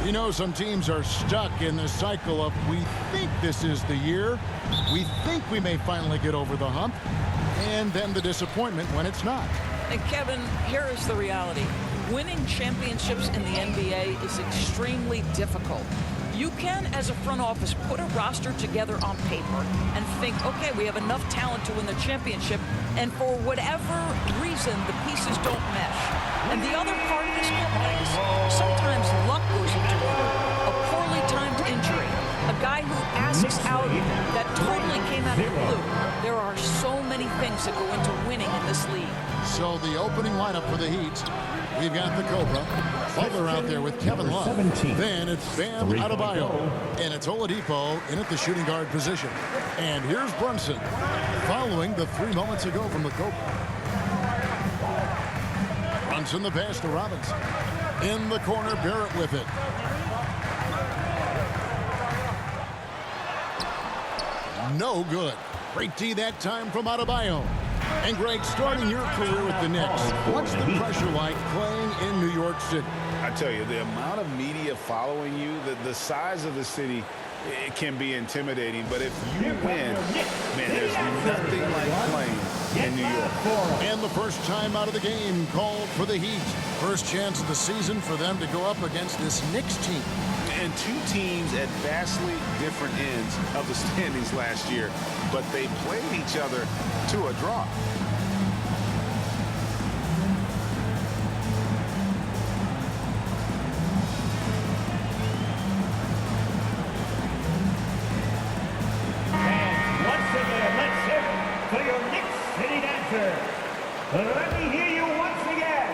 You know, some teams are stuck in the cycle of we think this is the year, we think we may finally get over the hump, and then the disappointment when it's not. And Kevin, here is the reality. Winning championships in the NBA is extremely difficult. You can, as a front office, put a roster together on paper and think, okay, we have enough talent to win the championship, and for whatever reason, the pieces don't mesh. And the other part of this, Kevin, is sometimes luck goes into it. A poorly timed injury, a guy who asks out that totally came out of the blue. There are so many things that go into winning in this league. So the opening lineup for the Heat, we've got the Cobra, Butler out there with Kevin Love. Then it's Bam Adebayo, and it's Oladipo in at the shooting guard position. And here's Brunson, following the 3 moments ago from the Cobra. Brunson the pass to Robinson. In the corner, Barrett with it. No good. Great D that time from Adebayo. And Greg, starting your career with the Knicks, what's the pressure like playing in New York City? I tell you, the amount of media following you, the size of the city, it can be intimidating. But if you win, man, there's nothing like playing in New York. And the first time out of the game called for the Heat. First chance of the season for them to go up against this Knicks team. And two teams at vastly different ends of the standings last year, but they played each other to a draw. And once again, let's hear it for your Knicks City Dancer. Let me hear you once again.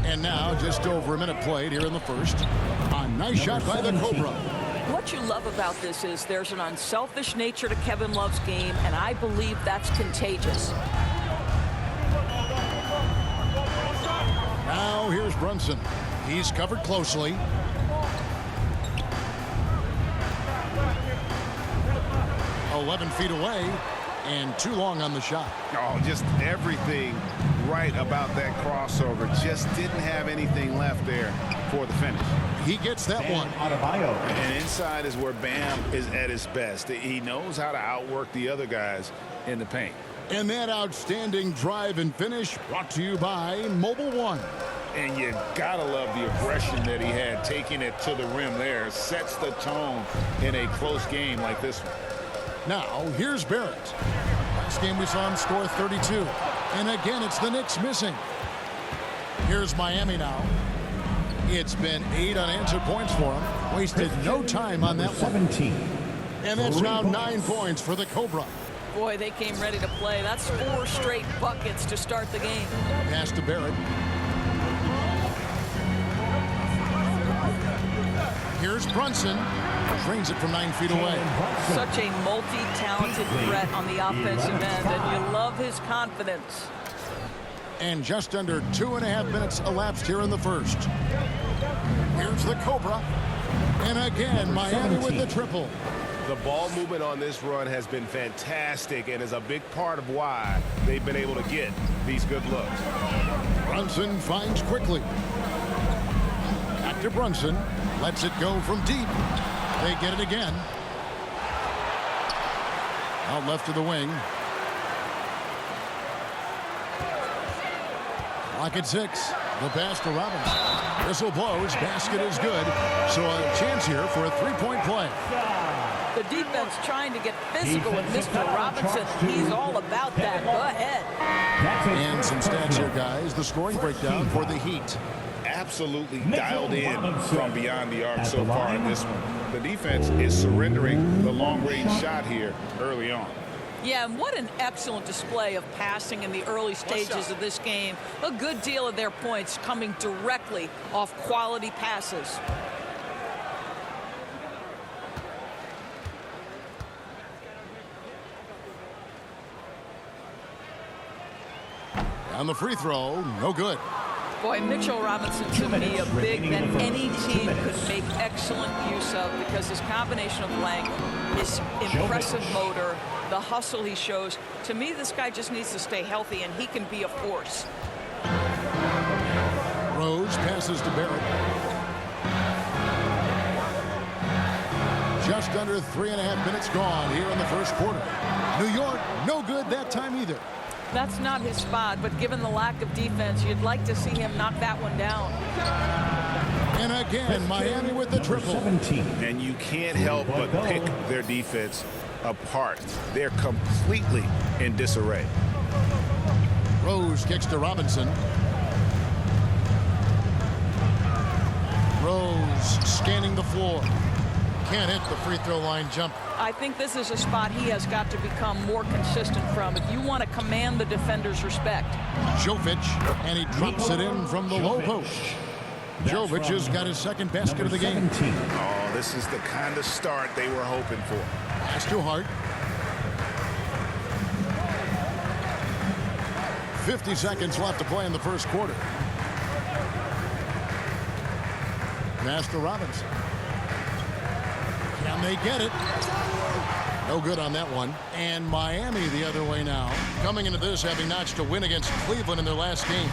And now, just over a minute played here in the first. A nice shot by the Cobra. What you love about this is there's an unselfish nature to Kevin Love's game, and I believe that's contagious. Now here's Brunson. He's covered closely. "11 feet away, and too long on the shot." Oh, just everything right about that crossover. Just didn't have anything left there for the finish. He gets that one. Adebayo. And inside is where Bam is at his best. He knows how to outwork the other guys in the paint. And that outstanding drive and finish brought to you by Mobile One. And you gotta love the aggression that he had, taking it to the rim there. Sets the tone in a close game like this one. Now, here's Barrett. Last game we saw him score 32. And again, it's the Knicks missing. Here's Miami now. It's been 8 unanswered points for him. Wasted no time on that one. 17. And that's now 9 points for the Cobra. Boy, they came ready to play. That's 4 straight buckets to start the game. Pass to Barrett. Here's Brunson. Drains it from 9 feet away. Such a multi-talented threat on the offensive end, and you love his confidence. And just under 2.5 minutes elapsed here in the first. Here's the Cobra. And again, Miami with the triple. The ball movement on this run has been fantastic and is a big part of why they've been able to get these good looks. Brunson finds quickly. Back to Brunson. Lets it go from deep. They get it again. Out left to the wing. Clock at 6. The pass to Robinson. Whistle blows. Basket is good. So a chance here for a 3-point play. The defense trying to get physical with Mr. Robinson. He's all about that. Go ahead. And some stats here, guys. The scoring breakdown for the Heat. Absolutely dialed in from beyond the arc so far in this one. The defense is surrendering the long-range shot here early on. Yeah, and what an excellent display of passing in the early stages of this game. A good deal of their points coming directly off quality passes. On the free throw, no good. Boy, Mitchell Robinson to me a big that any team could make excellent use of because his combination of length, his impressive motor, the hustle he shows. To me, this guy just needs to stay healthy and he can be a force. Rose passes to Barrett. Just under 3.5 minutes gone here in the first quarter. New York, no good that time either. That's not his spot, but given the lack of defense, you'd like to see him knock that one down. And again, Miami with the triple. 17. And you can't help but pick their defense apart. They're completely in disarray. Rose kicks to Robinson. Rose scanning the floor. Can't hit the free throw line jump. I think this is a spot he has got to become more consistent from if you want to command the defender's respect. Jovic, and he drops it in from the low post. Jovic has got his second basket of the game. 17. Oh, this is the kind of start they were hoping for. Pass to Hart. 50 seconds left to play in the first quarter. Pass to Robinson. Can they get it? No good on that one. And Miami the other way now. Coming into this having notched a win against Cleveland in their last game.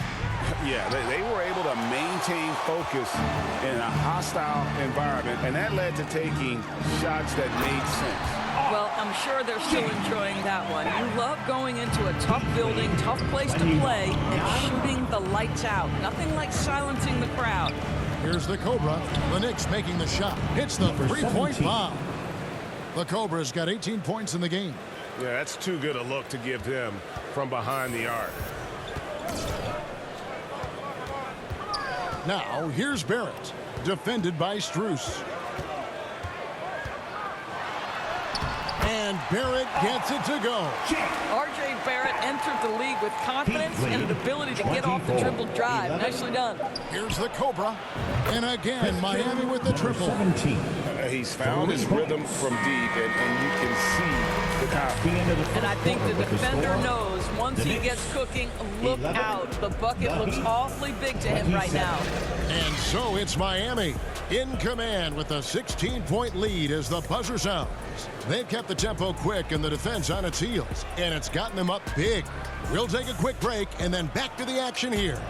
Yeah, they were able to maintain focus in a hostile environment, and that led to taking shots that made sense. Well, I'm sure they're still enjoying that one. You love going into a tough building, tough place to play, and shooting the lights out. Nothing like silencing the crowd. Here's the Cobra. The Knicks making the shot. Hits the three-point bomb. The Cobra's got 18 points in the game. Yeah, that's too good a look to give them from behind the arc. Now, here's Barrett. Defended by Strus. And Barrett gets it to go. R.J. Barrett entered the league with confidence and an ability to get off the triple drive. Nicely done. Here's the Cobra. And again, Miami with the triple. 17. He's found his rhythm from deep, and you can see the confidence. And I think the defender knows once he gets cooking, look out. The bucket looks awfully big to him right now. And so it's Miami in command with a 16-point lead as the buzzer sounds. They've kept the tempo quick and the defense on its heels, and it's gotten them up big. We'll take a quick break and then back to the action here.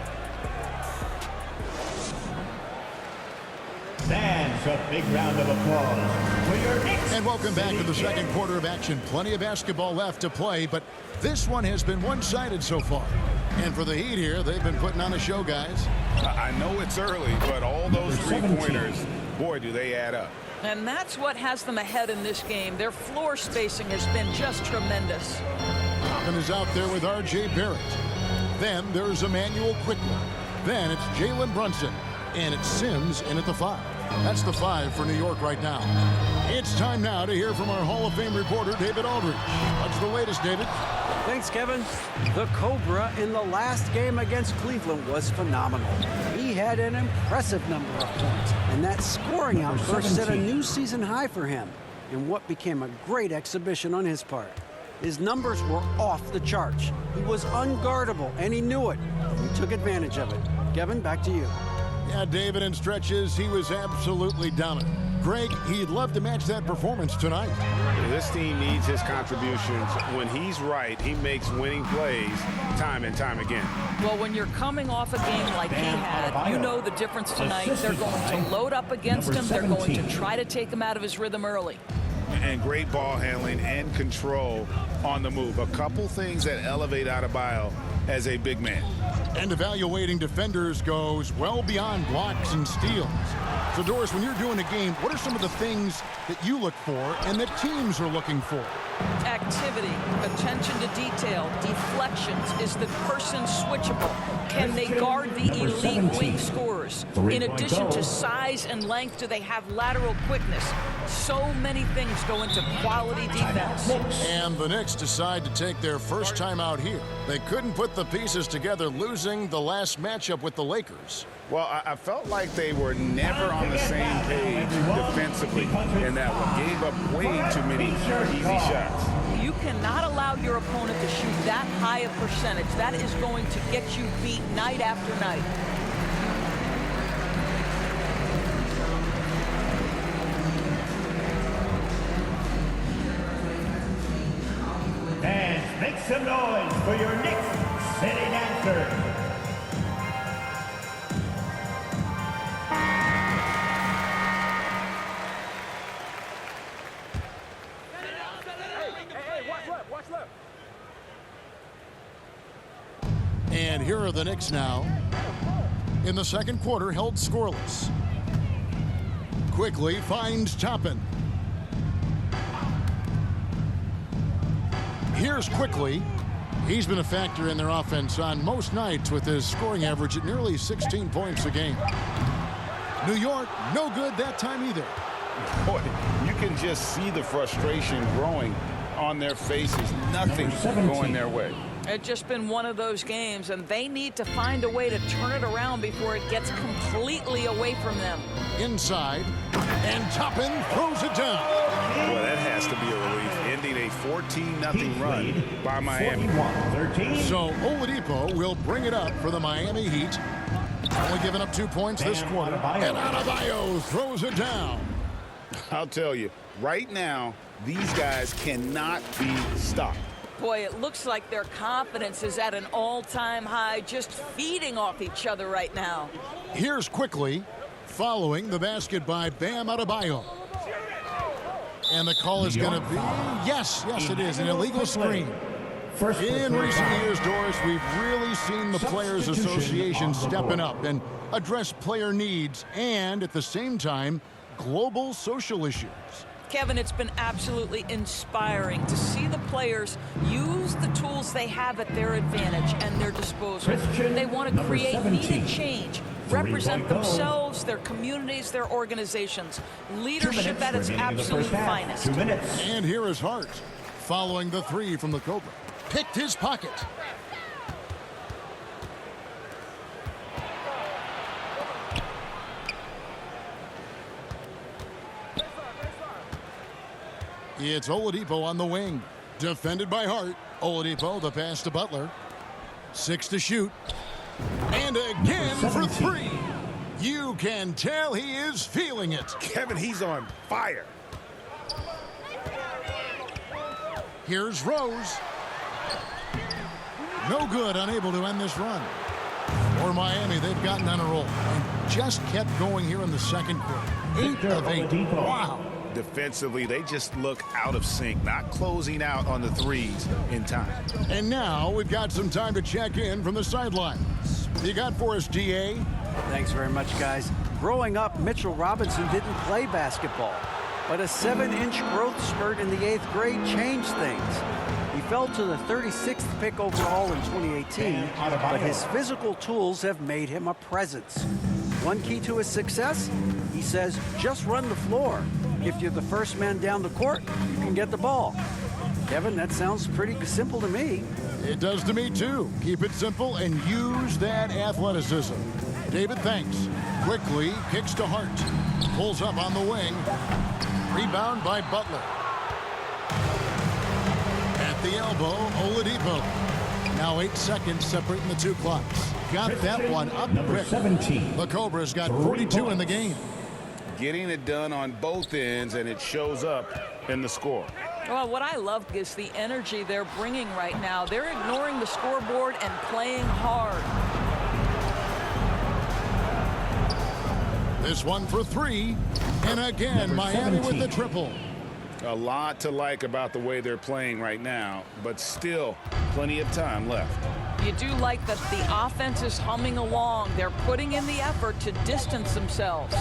That's a big round of applause for your Knicks. And welcome back to the second quarter of action. Plenty of basketball left to play, but this one has been one-sided so far. And for the Heat here, they've been putting on a show, guys. I know it's early, but all those three-pointers, boy, do they add up. And that's what has them ahead in this game. Their floor spacing has been just tremendous. Toppin is out there with R.J. Barrett. Then there's Emmanuel Quickly. Then it's Jalen Brunson. And it's Sims in at the 5. That's the 5 for New York right now. It's time now to hear from our Hall of Fame reporter, David Aldridge. What's the latest, David? Thanks, Kevin. The Cobra in the last game against Cleveland was phenomenal. He had an impressive number of points, and that scoring outburst set a new season high for him in what became a great exhibition on his part. His numbers were off the charts. He was unguardable, and he knew it. He took advantage of it. Kevin, back to you. Yeah, David, in stretches, he was absolutely dominant. Greg, he'd love to match that performance tonight. This team needs his contributions. When he's right, he makes winning plays time and time again. Well, when you're coming off a game like he had, you know the difference tonight. They're going to load up against him. They're going to try to take him out of his rhythm early. And great ball handling and control on the move. A couple things that elevate Adebayo as a big man. And evaluating defenders goes well beyond blocks and steals. So, Doris, when you're doing a game, what are some of the things that you look for and that teams are looking for? Activity, attention to detail, deflections. Is the person switchable? Can they guard the elite wing scorers? In addition to size and length, do they have lateral quickness? So many things go into quality defense. And the Knicks decide to take their first time out here. They couldn't put the pieces together, losing the last matchup with the Lakers. Well, I felt like they were never on the same page defensively in that one. Gave up way too many easy shots. You cannot allow your opponent to shoot that high a percentage. That is going to get you beat night after night. And make some noise for your Knicks city dancer. the Knicks now. In the second quarter, held scoreless. Quickly finds Toppin. Here's Quickly. He's been a factor in their offense on most nights with his scoring average at nearly 16 points a game. New York, no good that time either. Boy, you can just see the frustration growing on their faces. Nothing going their way. It's just been one of those games, and they need to find a way to turn it around before it gets completely away from them. Inside, and Toppin throws it down. Boy, that has to be a relief, ending a 14-0 run by Miami. 41-13. So Oladipo will bring it up for the Miami Heat. Only giving up 2 points this quarter. And Adebayo throws it down. I'll tell you, right now, these guys cannot be stopped. Boy, it looks like their confidence is at an all-time high, just feeding off each other right now. Here's Quickly, following the basket by Bam Adebayo. And the call is going to be, yes, it is, an illegal screen. In recent years, Doris, we've really seen the Players Association stepping up and address player needs and, at the same time, global social issues. Kevin, it's been absolutely inspiring to see the players use the tools they have at their advantage and their disposal. They want to create needed change, represent themselves, their communities, their organizations. Leadership at its absolute finest. And here is Hart, following the three from the Cobra. Picked his pocket. It's Oladipo on the wing. Defended by Hart. Oladipo, the pass to Butler. 6 to shoot. And again for 3. You can tell he is feeling it. Kevin, he's on fire. Here's Rose. No good, unable to end this run. For Miami, they've gotten on a roll and just kept going here in the second quarter. 8 of 8. Wow. Defensively, they just look out of sync, not closing out on the threes in time. And now we've got some time to check in from the sidelines. You got for us, DA? Thanks very much, guys. Growing up, Mitchell Robinson didn't play basketball, but a 7-inch growth spurt in the 8th grade changed things. He fell to the 36th pick overall in 2018, but his physical tools have made him a presence. One key to his success, he says, just run the floor. If you're the first man down the court, you can get the ball. Kevin, that sounds pretty simple to me. It does to me, too. Keep it simple and use that athleticism. David, thanks. Quickly kicks to Hart. Pulls up on the wing. Rebound by Butler. At the elbow, Oladipo. Now 8 seconds separating the two clocks. Got that one up quick. 17. The Cobras got 42 in the game. Getting it done on both ends, and it shows up in the score. Well, what I love is the energy they're bringing right now. They're ignoring the scoreboard and playing hard. This one for 3. And again, Miami 17. With the triple. A lot to like about the way they're playing right now, but still plenty of time left. You do like that the offense is humming along. They're putting in the effort to distance themselves.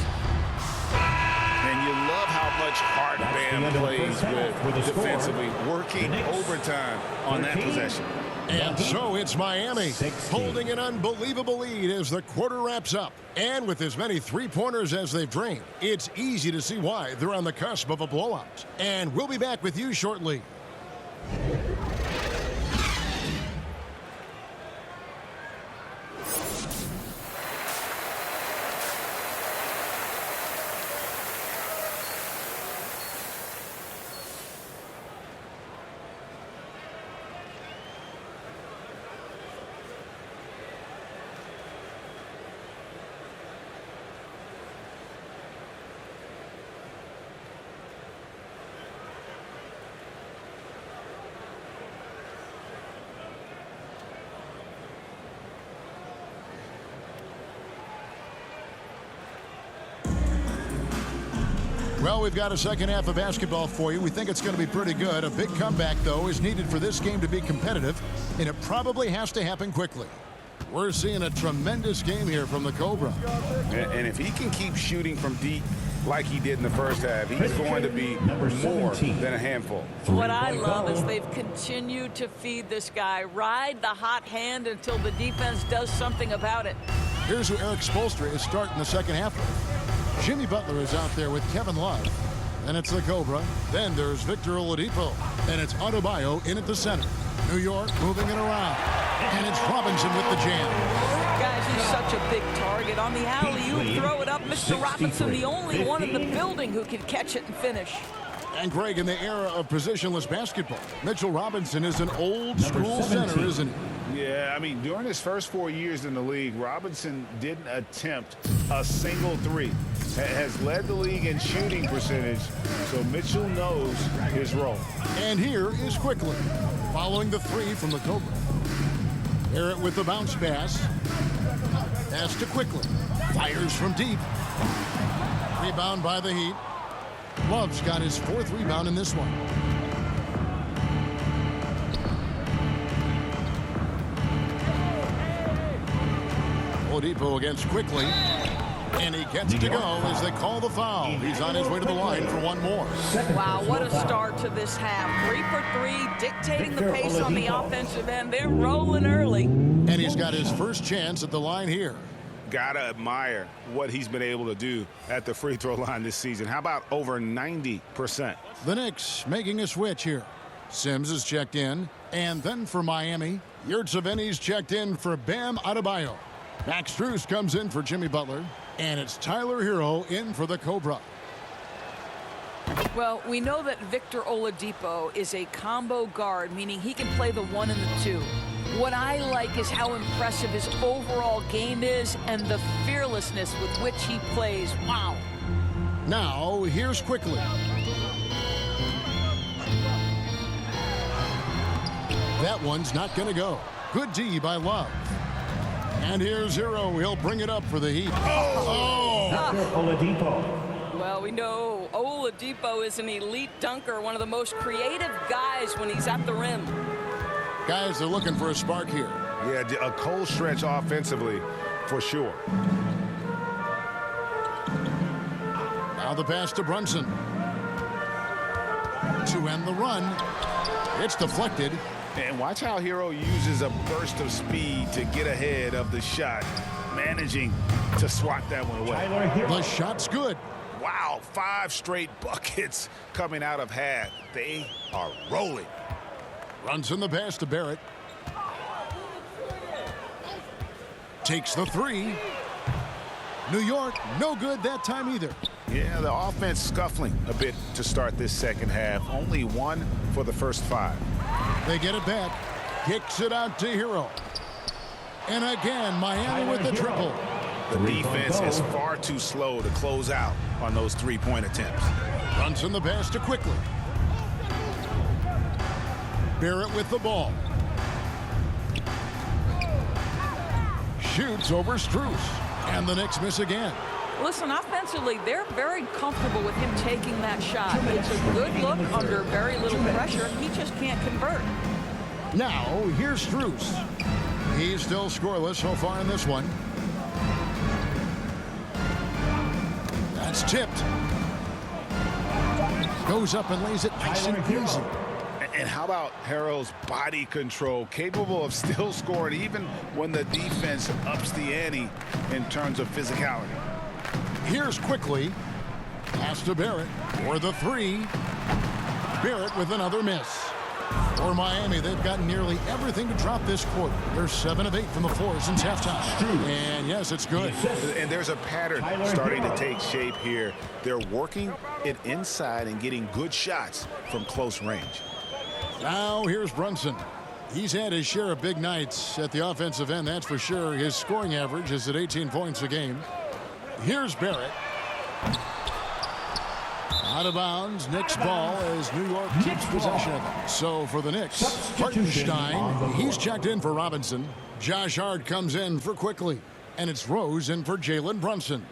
And you love how much heart Bam plays with defensively, working overtime on that possession. And so it's Miami holding an unbelievable lead as the quarter wraps up. And with as many three-pointers as they've drained, it's easy to see why they're on the cusp of a blowout. And we'll be back with you shortly. Well, we've got a second half of basketball for you. We think it's going to be pretty good. A big comeback, though, is needed for this game to be competitive, and it probably has to happen quickly. We're seeing a tremendous game here from the Cobra. And if he can keep shooting from deep like he did in the first half, he's going to be more than a handful. What I love is they've continued to feed this guy. Ride the hot hand until the defense does something about it. Here's who Eric Spoelstra is starting the second half with. Jimmy Butler is out there with Kevin Love. And it's the Cobra. Then there's Victor Oladipo. And it's Adebayo in at the center. New York moving it around. And it's Robinson with the jam. Guys, he's such a big target. On the alley-oop, throw it up. Mr. Robinson, the only one in the building who can catch it and finish. And Greg, in the era of positionless basketball, Mitchell Robinson is an old school center, isn't he? Yeah, I mean, during his first 4 years in the league, Robinson didn't attempt a single three. Has led the league in shooting percentage, so Mitchell knows his role. And here is Quickly, following the three from the Cobra. Barrett with the bounce pass. Pass to Quickly. Fires from deep. Rebound by the Heat. Love's got his fourth rebound in this one. Oladipo against Quickly. And he gets to go as they call the foul. He's on his way to the line for one more. Wow, what a start to this half. 3 for 3, dictating the pace on the offensive end. They're rolling early. And he's got his first chance at the line here. Gotta admire what he's been able to do at the free throw line this season. How about over 90%? The Knicks making a switch here. Sims is checked in. And then for Miami, Yurtseveni's checked in for Bam Adebayo. Max Strus comes in for Jimmy Butler. And it's Tyler Hero in for the Cobra. Well, we know that Victor Oladipo is a combo guard, meaning he can play the 1 and the 2. What I like is how impressive his overall game is and the fearlessness with which he plays. Wow. Now, here's Quickly. That one's not going to go. Good D by Love. And here's Hero. He'll bring it up for the Heat. Oladipo. Well, we know Oladipo is an elite dunker, one of the most creative guys when he's at the rim. Guys, they're looking for a spark here. Yeah, a cold stretch offensively for sure. Now the pass to Brunson. To end the run. It's deflected. And watch how Hero uses a burst of speed to get ahead of the shot, managing to swat that one away. The shot's good. Wow, 5 straight buckets coming out of half. They are rolling. Runs in the pass to Barrett. Takes the three. New York, no good that time either. Yeah, the offense scuffling a bit to start this second half. Only 1 for the first 5. They get it back. Kicks it out to Hero. And again, Miami with the triple. The defense is far too slow to close out on those 3-point attempts. Runs in the pass to Quickly. Barrett with the ball. Shoots over Strus. And the Knicks miss again. Listen, offensively, they're very comfortable with him taking that shot. It's a good look under very little pressure. He just can't convert. Now, here's Strus. He's still scoreless so far in this one. That's tipped. Goes up and lays it nice and easy. And how about Harrell's body control, capable of still scoring even when the defense ups the ante in terms of physicality. Here's Quickly. Pass to Barrett for the three. Barrett with another miss. For Miami, they've got nearly everything to drop this quarter. They're 7 of 8 from the floor since halftime. And yes, it's good. And there's a pattern starting to take shape here. They're working it inside and getting good shots from close range. Now here's Brunson. He's had his share of big nights at the offensive end, that's for sure. His scoring average is at 18 points a game. Here's Barrett. Out of bounds, Knicks ball as New York keeps possession. So for the Knicks, Hartenstein, he's checked in for Robinson. Josh Hart comes in for Quickly. And it's Rose in for Jalen Brunson.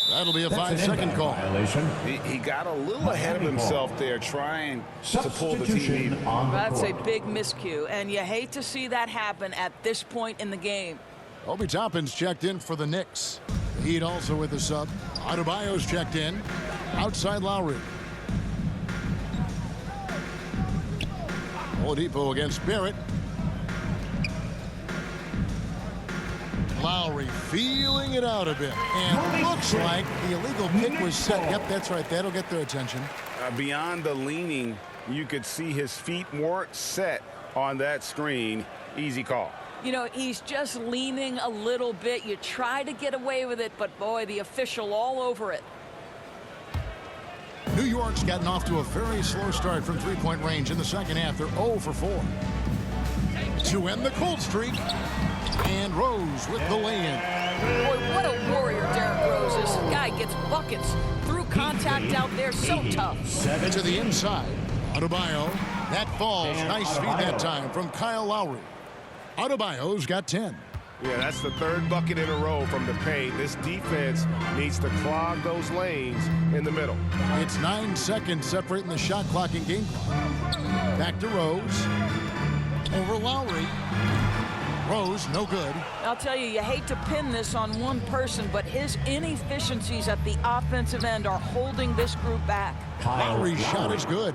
That'll be a 5-second call. Violation. He got a little ahead of himself there trying to pull the team even. That's a big miscue, and you hate to see that happen at this point in the game. Obi Toppin's checked in for the Knicks. Heat also with the sub. Adebayo's checked in. Outside Lowry. Oladipo against Barrett. Lowry feeling it out a bit. And looks like the illegal pick was set. Yep, that's right. That'll get their attention. Beyond the leaning, you could see his feet weren't set on that screen. Easy call. You know, he's just leaning a little bit. You try to get away with it, but boy, the official all over it. New York's gotten off to a very slow start from three-point range in the second half. They're 0 for 4. To end the cold streak. And Rose with the lay-in. Boy, what a warrior Derrick Rose is. This guy gets buckets through contact out there. So tough. To the inside. Adebayo. That falls. Nice feed that time from Kyle Lowry. Adebayo's got 10. Yeah, that's the third bucket in a row from the paint. This defense needs to clog those lanes in the middle. It's 9 seconds separating the shot clock and game clock. Back to Rose. Over Lowry. Rose, no good. I'll tell you hate to pin this on one person, but his inefficiencies at the offensive end are holding this group back. Lowry's shot is good.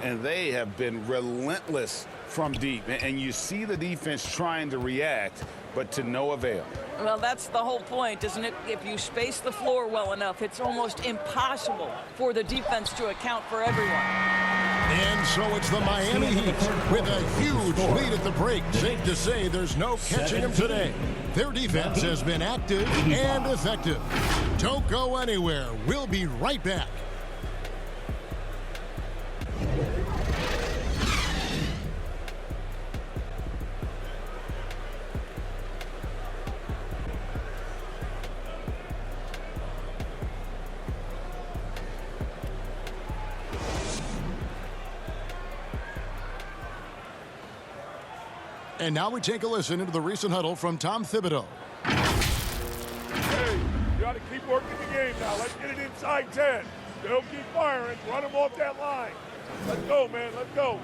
And they have been relentless from deep. And you see the defense trying to react, but to no avail. Well, that's the whole point, isn't it? If you space the floor well enough, it's almost impossible for the defense to account for everyone. And so it's the Miami Heat with a huge lead at the break. Safe to say there's no catching them today. Their defense has been active and effective. Don't go anywhere. We'll be right back. And now we take a listen into the recent huddle from Tom Thibodeau. Hey, you got to keep working the game now. Let's get it inside 10. They'll keep firing. Run them off that line. Let's go, man. Let's go.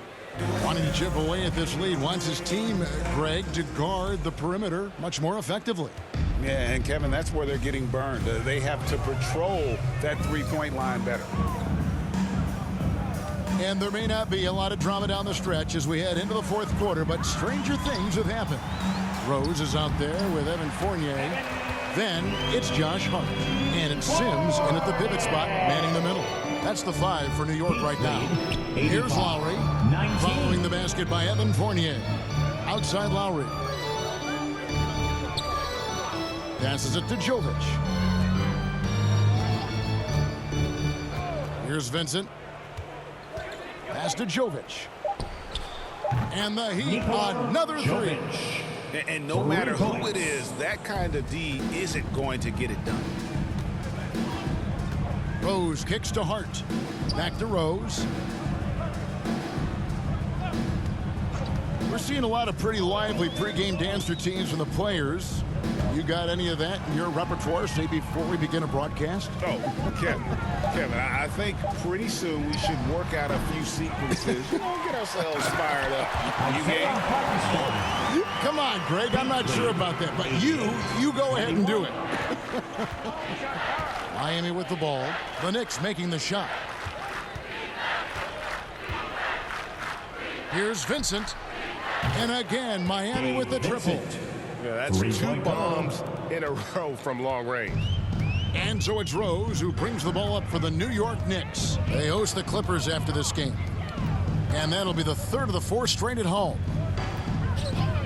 Wanting to chip away at this lead, wants his team, Greg, to guard the perimeter much more effectively. Yeah, and Kevin, that's where they're getting burned. They have to patrol that three-point line better. And there may not be a lot of drama down the stretch as we head into the fourth quarter, but stranger things have happened. Rose is out there with Evan Fournier. Then it's Josh Hart. And it's Sims in at the pivot spot, manning the middle. That's the 5 for New York right now. Here's Lowry. Following the basket by Evan Fournier. Outside Lowry. Passes it to Jovic. Here's Vincent. Pass to Jovic. And the Heat, another 3. And no matter who it is, that kind of D isn't going to get it done. Rose kicks to Hart. Back to Rose. We're seeing a lot of pretty lively pregame dance routines from the players. You got any of that in your repertoire, say, before we begin a broadcast? Oh, Kevin, I think pretty soon we should work out a few sequences. Get ourselves fired up. You game? Come on, Greg. I'm not sure about that, but you go ahead and do it. Miami with the ball. The Knicks making the shot. Here's Vincent. And again, Miami with the triple. Yeah, that's 2 bombs in a row from long range. And so it's Rose who brings the ball up for the New York Knicks. They host the Clippers after this game. And that'll be the 3rd of the 4 straight at home.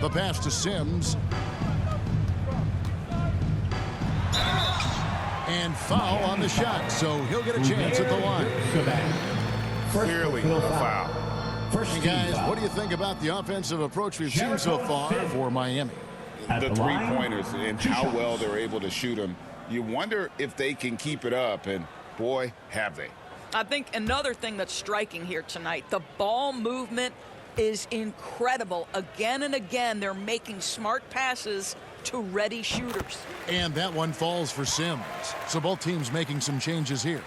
The pass to Sims. And foul on the shot, so he'll get a chance at the line. Clearly a foul. Hey guys, what do you think about the offensive approach we've seen so far for Miami? The 3-pointers and how well they're able to shoot them. You wonder if they can keep it up, and boy, have they. I think another thing that's striking here tonight, the ball movement is incredible. Again and again, they're making smart passes to ready shooters. And that one falls for Sims. So both teams making some changes here.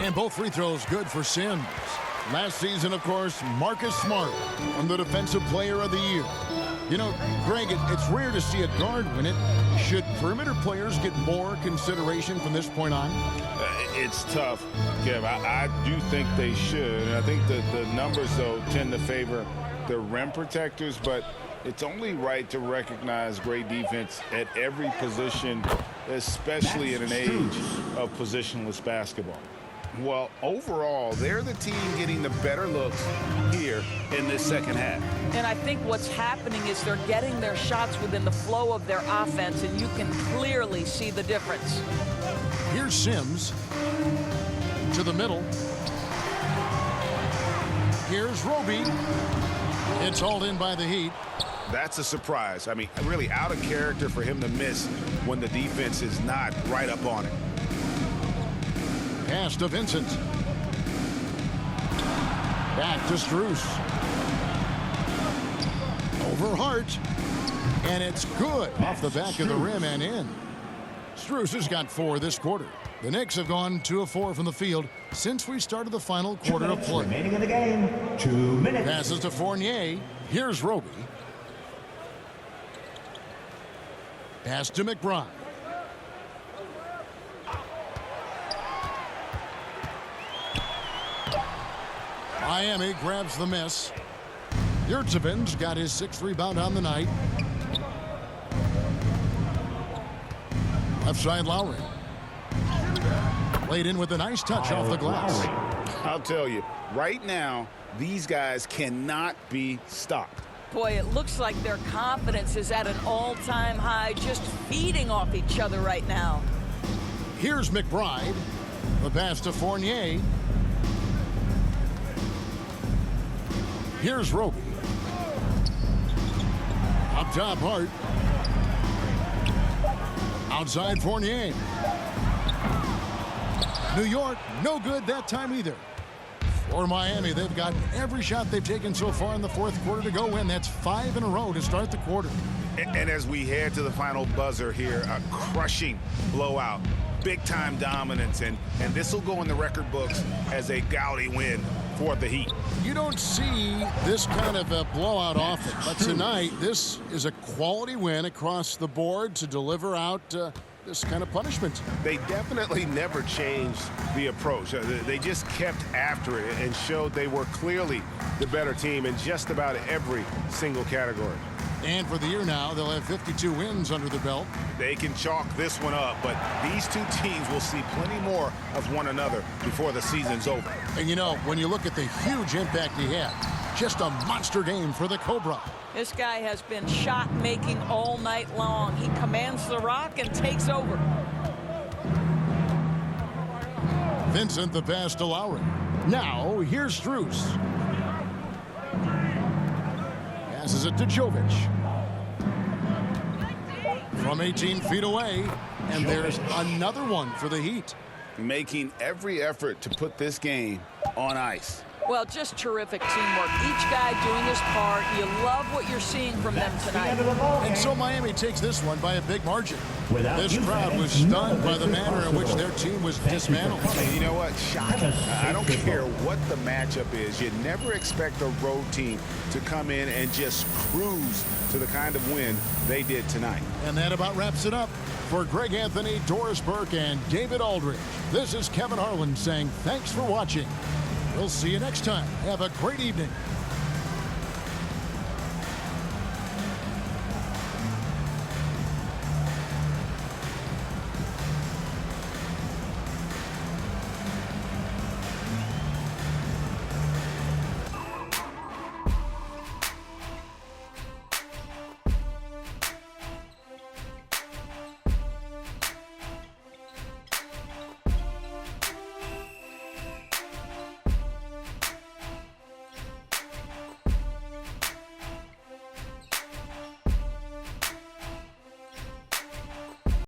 And both free throws good for Sims. Last season, of course, Marcus Smart won the Defensive Player of the Year. You know, Greg, it's rare to see a guard win it. Should perimeter players get more consideration from this point on? It's tough, Kev. I do think they should. And I think that the numbers, though, tend to favor the rim protectors. But it's only right to recognize great defense at every position, especially in an age of positionless basketball. Well, overall, they're the team getting the better looks here in this second half. And I think what's happening is they're getting their shots within the flow of their offense, and you can clearly see the difference. Here's Sims to the middle. Here's Roby. It's hauled in by the Heat. That's a surprise. I mean, really out of character for him to miss when the defense is not right up on it. Pass to Vincent. Back to Strus. Over Hart. And it's good off the back of the rim and in. Strus has got 4 this quarter. The Knicks have gone 2 of 4 from the field since we started the final quarter of play. Remaining in the game, 2 minutes. Passes to Fournier. Here's Roby. Pass to McBride. Miami grabs the miss. Yurtseven's got his 6th rebound on the night. Left side Lowry. Laid in with a nice touch off the glass. I'll tell you, right now, these guys cannot be stopped. Boy, it looks like their confidence is at an all-time high, just feeding off each other right now. Here's McBride. The pass to Fournier. Here's Roby. Up top, Hart. Outside Fournier. New York, no good that time either. For Miami, they've gotten every shot they've taken so far in the 4th quarter to go win. That's 5 in a row to start the quarter. And as we head to the final buzzer here, a crushing blowout, big-time dominance, and this will go in the record books as a gaudy win for the Heat. You don't see this kind of a blowout often, but tonight this is a quality win across the board to deliver out this kind of punishment. They definitely never changed the approach. They just kept after it and showed they were clearly the better team in just about every single category. And for the year now, they'll have 52 wins under the belt. They can chalk this one up, but these two teams will see plenty more of one another before the season's over. And you know, when you look at the huge impact he had, just a monster game for the Cobra. This guy has been shot-making all night long. He commands the rock and takes over. Vincent the pass to Lowry. Now, here's Strus. Passes it to Jovic. From 18 feet away, and there's another one for the Heat. Making every effort to put this game on ice. Well, just terrific teamwork. Each guy doing his part. You love what you're seeing from them tonight. And so Miami takes this one by a big margin. This crowd was stunned by the manner in which their team was dismantled. And you know what? Shocking. I don't care what the matchup is. You never expect a road team to come in and just cruise to the kind of win they did tonight. And that about wraps it up. For Greg Anthony, Doris Burke, and David Aldridge, this is Kevin Harlan saying thanks for watching. We'll see you next time. Have a great evening.